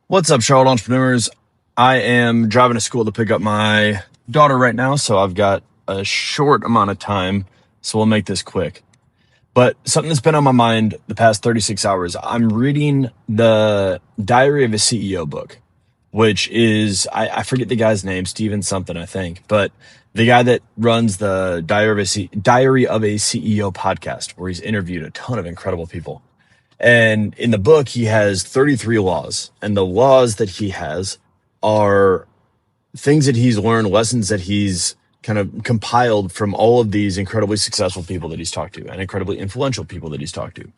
What's up, Charlotte entrepreneurs? I am driving to school to pick up my daughter right now, so I've got a short amount of time, so we'll make this quick. But something that's been on my mind the past 36 hours, I'm reading the Diary of a CEO book, which is, I forget the guy's name, Steven something, I think, but the guy that runs the Diary of a CEO podcast, where he's interviewed a ton of incredible people. And in the book, he has 33 laws. And the laws that he has are things that he's learned, lessons that he's kind of compiled from all of these incredibly successful people that he's talked to and incredibly influential people that he's talked to.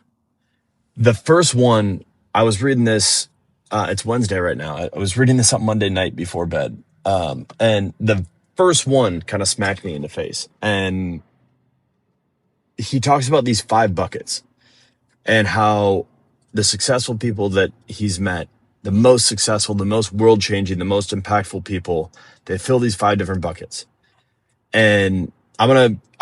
The first one, I was reading this, it's Wednesday right now. I was reading this on Monday night before bed. And the first one kind of smacked me in the face. And he talks about these 5 buckets. And how the successful people that he's met, the most successful, the most world-changing, the most impactful people, they fill these 5 different buckets. And I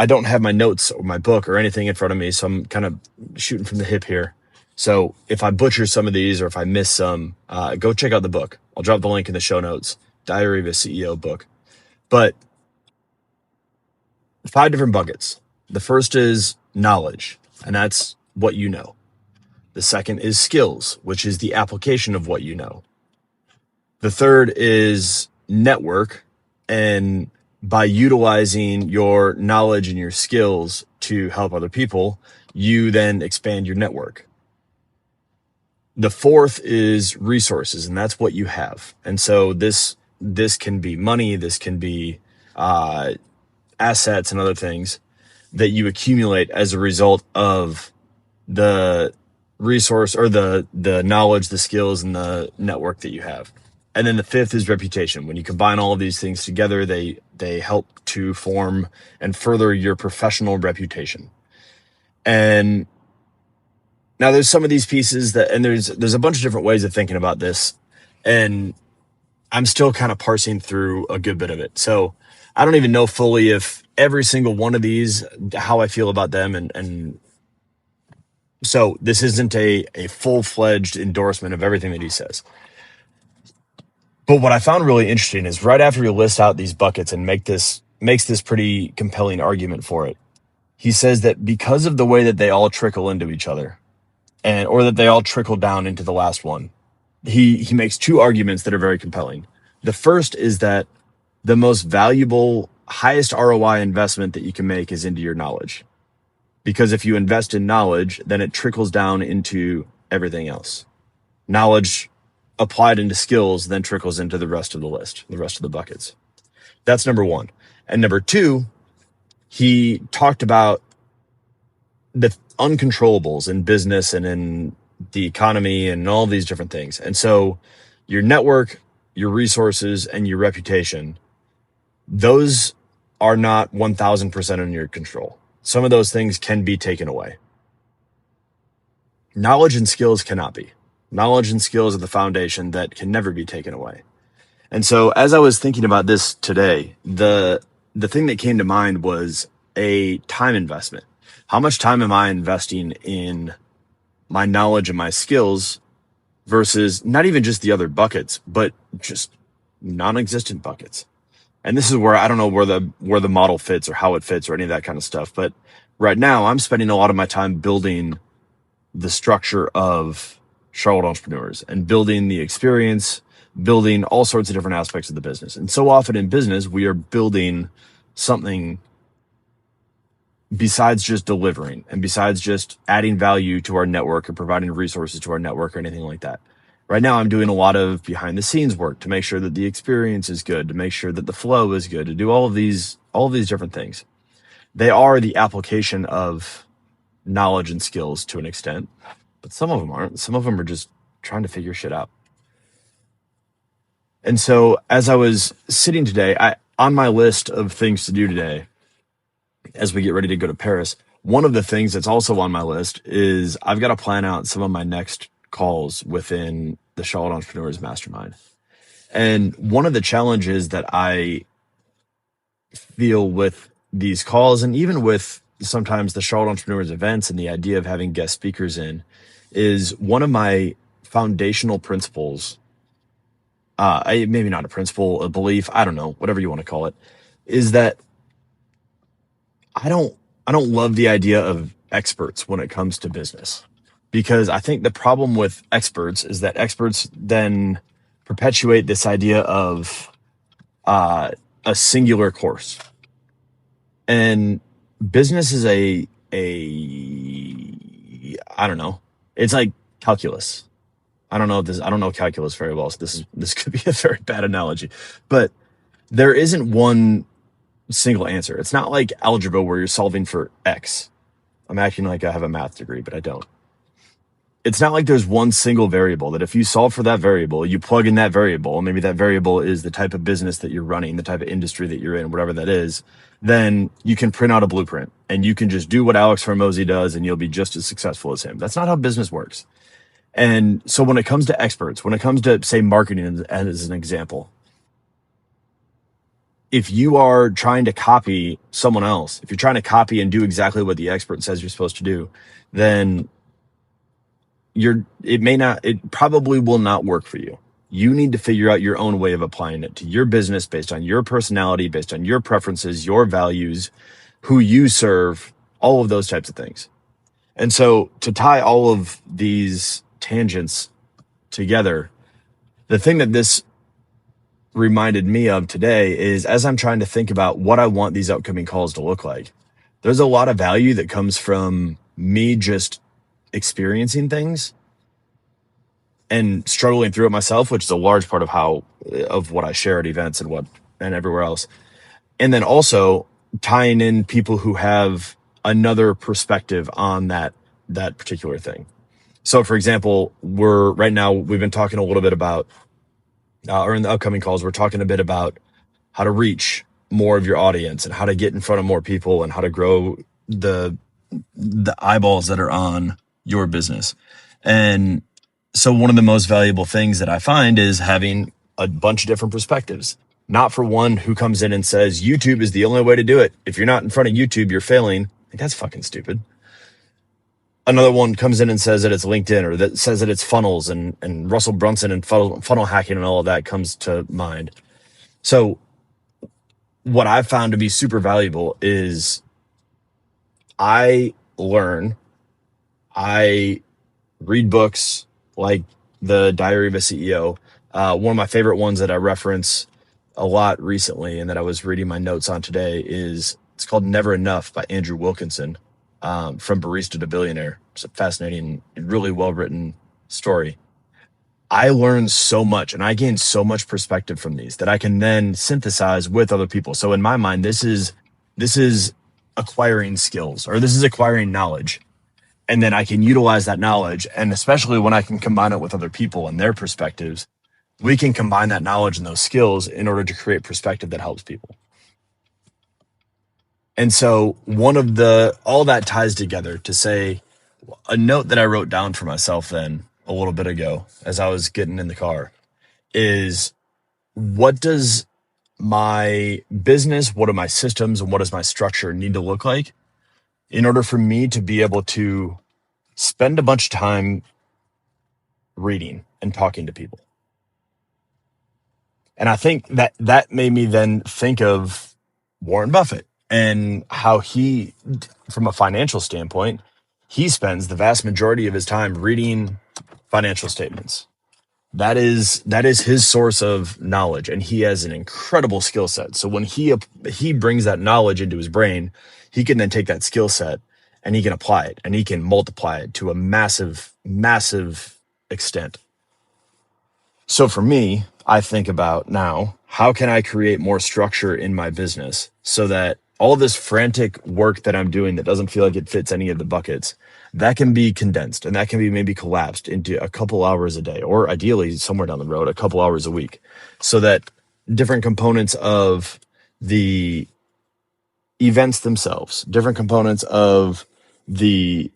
don't have my notes or my book or anything in front of me, so I'm kind of shooting from the hip here. So if I butcher some of these or if I miss some, go check out the book. I'll drop the link in the show notes, Diary of a CEO book. But 5 different buckets. The first is knowledge, and that's what you know. The second is skills, which is the application of what you know. The third is network, and by utilizing your knowledge and your skills to help other people, you then expand your network. The fourth is resources, and that's what you have. And so this can be money, this can be assets and other things that you accumulate as a result of the resource or the knowledge, the skills, and the network that you have. And then the fifth is reputation. When you combine all of these things together, they help to form and further your professional reputation. And now there's some of these pieces and there's a bunch of different ways of thinking about this, and I'm still kind of parsing through a good bit of it. So I don't even know fully if every single one of these, how I feel about them, and so this isn't a full-fledged endorsement of everything that he says. But what I found really interesting is right after he lists out these buckets and makes this pretty compelling argument for it, he says that because of the way that they all trickle into each other, or that they all trickle down into the last one, he makes 2 arguments that are very compelling. The first is that the most valuable, highest ROI investment that you can make is into your knowledge. Because if you invest in knowledge, then it trickles down into everything else. Knowledge applied into skills then trickles into the rest of the list, the rest of the buckets. That's number 1. And number 2, he talked about the uncontrollables in business and in the economy and all these different things. And so your network, your resources, and your reputation, those are not 1000% in your control. Some of those things can be taken away. Knowledge and skills cannot be. Knowledge and skills are the foundation that can never be taken away. And so as I was thinking about this today, the thing that came to mind was a time investment. How much time am I investing in my knowledge and my skills versus not even just the other buckets, but just non-existent buckets? And this is where I don't know where the model fits or how it fits or any of that kind of stuff. But right now I'm spending a lot of my time building the structure of Charlotte Entrepreneurs and building the experience, building all sorts of different aspects of the business. And so often in business, we are building something besides just delivering and besides just adding value to our network or providing resources to our network or anything like that. Right now, I'm doing a lot of behind the scenes work to make sure that the experience is good, to make sure that the flow is good, to do all of these different things. They are the application of knowledge and skills to an extent, but some of them aren't. Some of them are just trying to figure shit out. And so as I was sitting today, on my list of things to do today, as we get ready to go to Paris, one of the things that's also on my list is I've got to plan out some of my next calls within the Charlotte Entrepreneurs Mastermind. And one of the challenges that I feel with these calls, and even with sometimes the Charlotte Entrepreneurs events and the idea of having guest speakers in, is one of my foundational principles maybe not a principle, a belief, I don't know, whatever you want to call it, is that I don't I don't love the idea of experts when it comes to business, because I think the problem with experts is that experts then perpetuate this idea of uh, a singular course. And business is a I don't know. It's like calculus. I don't know calculus very well, so this could be a very bad analogy. But there isn't one single answer. It's not like algebra where you're solving for X. I'm acting like I have a math degree, but I don't. It's not like there's one single variable that if you solve for that variable, you plug in that variable, maybe that variable is the type of business that you're running, the type of industry that you're in, whatever that is, then you can print out a blueprint and you can just do what Alex Hormozy does and you'll be just as successful as him. That's not how business works. And so when it comes to experts, when it comes to, say, marketing as an example, if you are trying to copy someone else, if you're trying to copy and do exactly what the expert says you're supposed to do, then it probably will not work for you. You need to figure out your own way of applying it to your business based on your personality, based on your preferences, your values, who you serve, all of those types of things. And so to tie all of these tangents together, the thing that this reminded me of today is, as I'm trying to think about what I want these upcoming calls to look like, there's a lot of value that comes from me just experiencing things and struggling through it myself, which is a large part of what I share at events and everywhere else. And then also tying in people who have another perspective on that particular thing. So for example, we've been talking a little bit about, or in the upcoming calls, we're talking a bit about how to reach more of your audience and how to get in front of more people and how to grow the eyeballs that are on your business. And so one of the most valuable things that I find is having a bunch of different perspectives. Not for one who comes in and says, YouTube is the only way to do it. If you're not in front of YouTube, you're failing. Like, that's fucking stupid. Another one comes in and says that it's LinkedIn, or that says that it's funnels and Russell Brunson and funnel hacking and all of that comes to mind. So what I've found to be super valuable is I read books like The Diary of a CEO. One of my favorite ones that I reference a lot recently and that I was reading my notes on today it's called Never Enough by Andrew Wilkinson, From Barista to Billionaire. It's a fascinating, really well-written story. I learned so much and I gained so much perspective from these that I can then synthesize with other people. So in my mind, this is acquiring skills, or this is acquiring knowledge. And then I can utilize that knowledge. And especially when I can combine it with other people and their perspectives, we can combine that knowledge and those skills in order to create perspective that helps people. And so all that ties together to say, a note that I wrote down for myself then a little bit ago as I was getting in the car is, what does my business, what do my systems, and what does my structure need to look like in order for me to be able to spend a bunch of time reading and talking to people? And I think that made me then think of Warren Buffett and how he, from a financial standpoint, he spends the vast majority of his time reading financial statements. That is his source of knowledge, and he has an incredible skill set. So when he brings that knowledge into his brain, he can then take that skill set and he can apply it and he can multiply it to a massive, massive extent. So for me, I think about now, how can I create more structure in my business so that all this frantic work that I'm doing that doesn't feel like it fits any of the buckets, that can be condensed and that can be maybe collapsed into a couple hours a day, or ideally somewhere down the road, a couple hours a week, so that different components of the events themselves, different components of the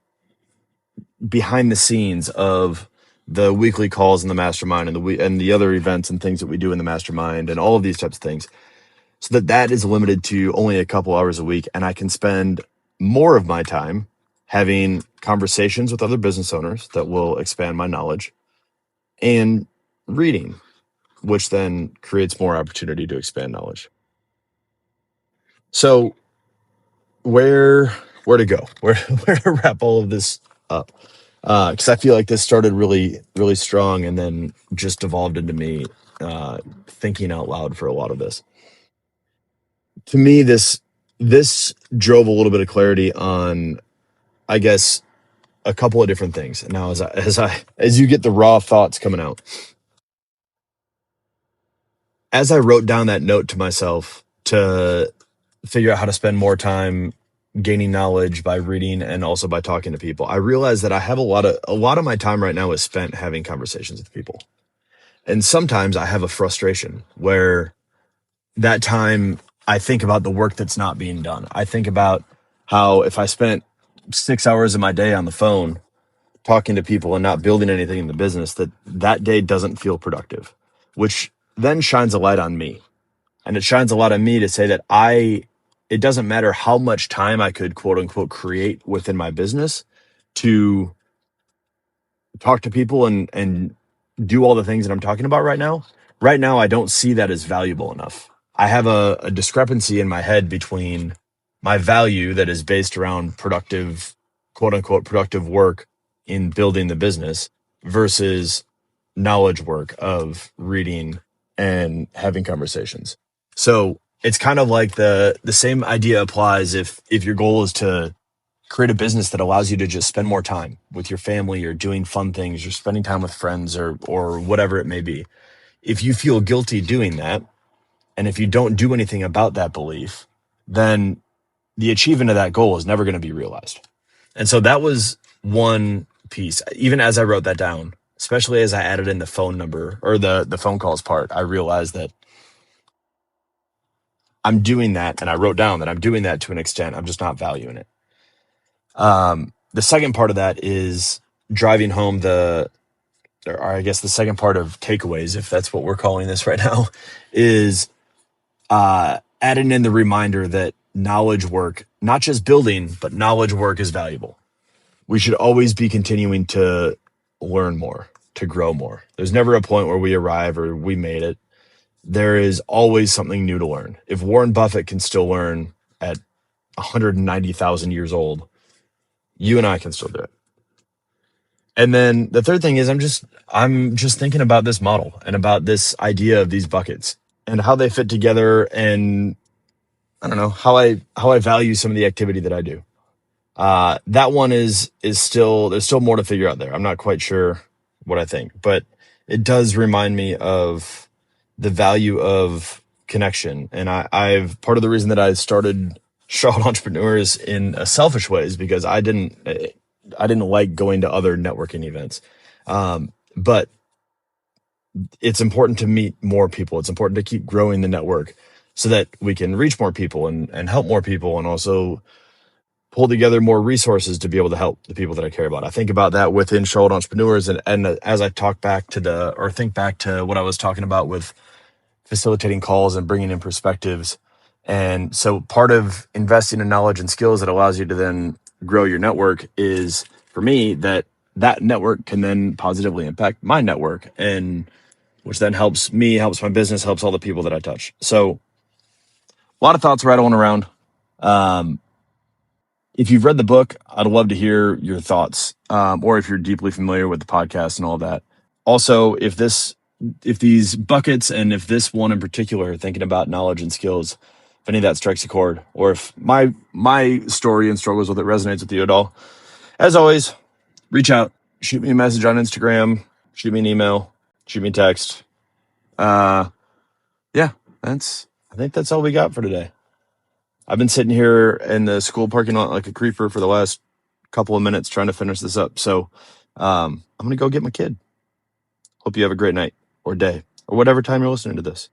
behind the scenes of the weekly calls in the mastermind and the other events and things that we do in the mastermind and all of these types of things, so that is limited to only a couple hours a week. And I can spend more of my time having conversations with other business owners that will expand my knowledge and reading. which then creates more opportunity to expand knowledge. So where to go? Where to wrap all of this up? Because I feel like this started really, really strong and then just evolved into me thinking out loud for a lot of this. To me, this drove a little bit of clarity on, I guess, a couple of different things. Now, as you get the raw thoughts coming out, as I wrote down that note to myself to figure out how to spend more time gaining knowledge by reading and also by talking to people, I realized that I have a lot of my time right now is spent having conversations with people. And sometimes I have a frustration where that time I think about the work that's not being done. I think about how if I spent 6 hours of my day on the phone talking to people and not building anything in the business, that day doesn't feel productive, which then shines a light on me. And it shines a light on me to say that it doesn't matter how much time I could quote unquote create within my business to talk to people and do all the things that I'm talking about right now. Right now, I don't see that as valuable enough. I have a discrepancy in my head between my value that is based around productive, quote unquote, productive work in building the business versus knowledge work of reading and having conversations. So it's kind of like the same idea applies if your goal is to create a business that allows you to just spend more time with your family or doing fun things or spending time with friends or whatever it may be. If you feel guilty doing that, and if you don't do anything about that belief, then the achievement of that goal is never going to be realized. And so that was one piece. Even as I wrote that down, especially as I added in the phone number or the phone calls part, I realized that I'm doing that, and I wrote down that I'm doing that to an extent. I'm just not valuing it. The second part of that is driving home or I guess the second part of takeaways, if that's what we're calling this right now, is adding in the reminder that knowledge work, not just building, but knowledge work is valuable. We should always be continuing to learn more, to grow more. There's never a point where we arrive or we made it. There is always something new to learn. If Warren Buffett can still learn at 190,000 years old, you and I can still do it. And then the third thing is I'm just thinking about this model and about this idea of these buckets and how they fit together, and I don't know how I value some of the activity that I do. That one is still, there's still more to figure out there. I'm not quite sure what I think, but it does remind me of the value of connection. And I've part of the reason that I started Charlotte Entrepreneurs in a selfish way is because I didn't like going to other networking events. But it's important to meet more people. It's important to keep growing the network so that we can reach more people and help more people, and also pull together more resources to be able to help the people that I care about. I think about that within Charlotte Entrepreneurs. And as I think back to what I was talking about with facilitating calls and bringing in perspectives. And so part of investing in knowledge and skills that allows you to then grow your network is, for me, that network can then positively impact my network, and which then helps me, helps my business, helps all the people that I touch. So a lot of thoughts rattling around. If you've read the book, I'd love to hear your thoughts, or if you're deeply familiar with the podcast and all that. Also, if these buckets and if this one in particular, thinking about knowledge and skills, if any of that strikes a chord, or if my story and struggles with it resonates with you at all, as always, reach out, shoot me a message on Instagram, shoot me an email, shoot me a text. Yeah, I think that's all we got for today. I've been sitting here in the school parking lot like a creeper for the last couple of minutes trying to finish this up. So I'm going to go get my kid. Hope you have a great night or day or whatever time you're listening to this.